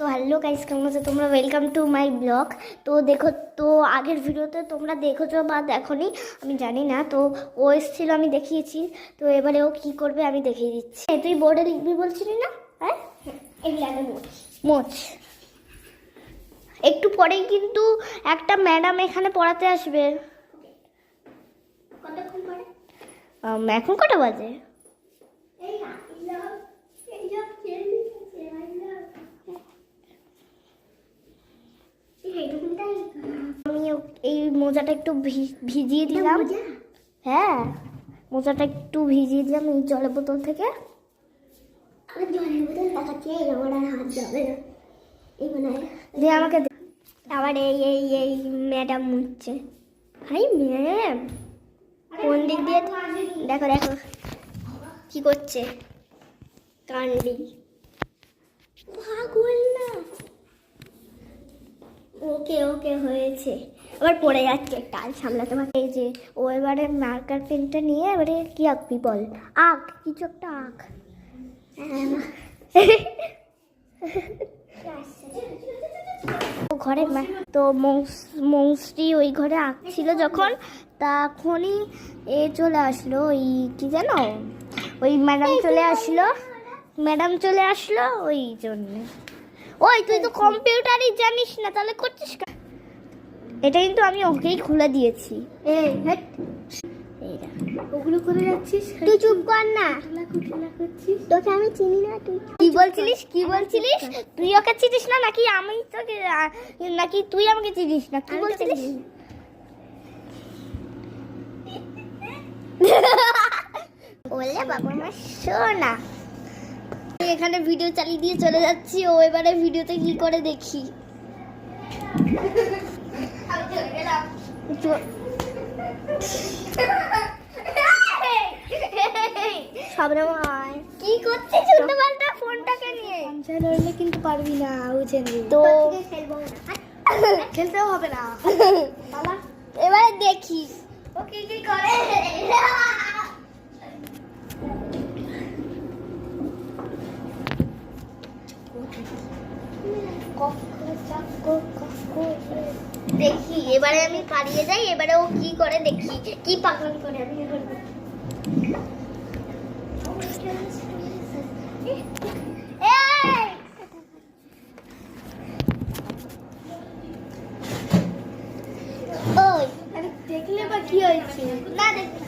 তো hello guys, কেমন আছো তোমরা? Welcome to my blog. তো দেখো, তো আগের ভিডিওতে তোমরা দেখেছো বা দেখোনি আমি জানি না। তো ও এসেছিল, আমি দেখিয়েছি। তো এবারে ও কি করবে আমি দেখিয়ে দিচ্ছি। তুই বোর্ডে লিখবি বলছিলি না? হ্যাঁ, এগুলো মোচ। একটু পরেই কিন্তু একটা ম্যাডাম এখানে পড়াতে আসবে। কতক্ষণ পরে? এখন কটা বাজে? আমি এই মোজাটা একটু ভিজিয়ে দিলাম। হ্যাঁ, মোজাটা একটু ভিজিয়ে দিলাম এই জলের বোতল থেকে। জলের বোতল দেখাচ্ছে, আমার আর হাত যাবে না। এই মনে হয় দিয়ে আমাকে আবার এই এই এই ম্যাডাম মুছছে। হাই ম্যাম, কোন দিক দিয়ে? দেখো দেখো কি করছে, কান্ডি পাগল না। ওকে ওকে হয়েছে, আবার পড়ে যাচ্ছে, টাল সামলাতে পারছে। এই যে ও এবারে মার্কার পেনটা নিয়ে এবারে কি আঁকবি বল? আঁক, কিছু একটা আঁক। ঘরে তো মৌসি ওই ঘরে আঁকছিল যখন, তখনই এ চলে আসলো। ওই কি জানো, ওই ম্যাডাম চলে আসলো ওই জন্য। ওই তুই তো কম্পিউটারই জানিস না, তাহলে করছিস কেন? এটা কিন্তু আমি ওকেই খুলে দিয়েছি। ওগুলো করে যাচ্ছিস, তুই চুপ কর না। তোকে আমি চিনি না। তুই কি বলছিলিস? তুই ওকে চিনিস না নাকি আমি তোকে, নাকি তুই আমাকে চিনিস না? কি বলছিলিস? বললে বাবা মা শোনা। এখানে ভিডিও চালিয়ে দিয়ে চলে যাচ্ছি, ও এবারে ভিডিওতে কি করে দেখি। কি করছিস উল্টোপাল্টা ফোনটাকে নিয়ে? নইলে কিন্তু পারবি না, বুঝেনি তো। খেলতেও হবে না। এবারে দেখি ও কি কি করে। দেখি এবারে আমি পালিয়ে যাই, এবারে ও কি করে দেখি, কি পাগল করে আমি করবো। ওই দেখলে বা কি হয়েছে? না দেখি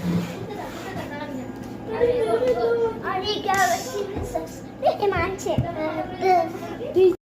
আরে মানছে।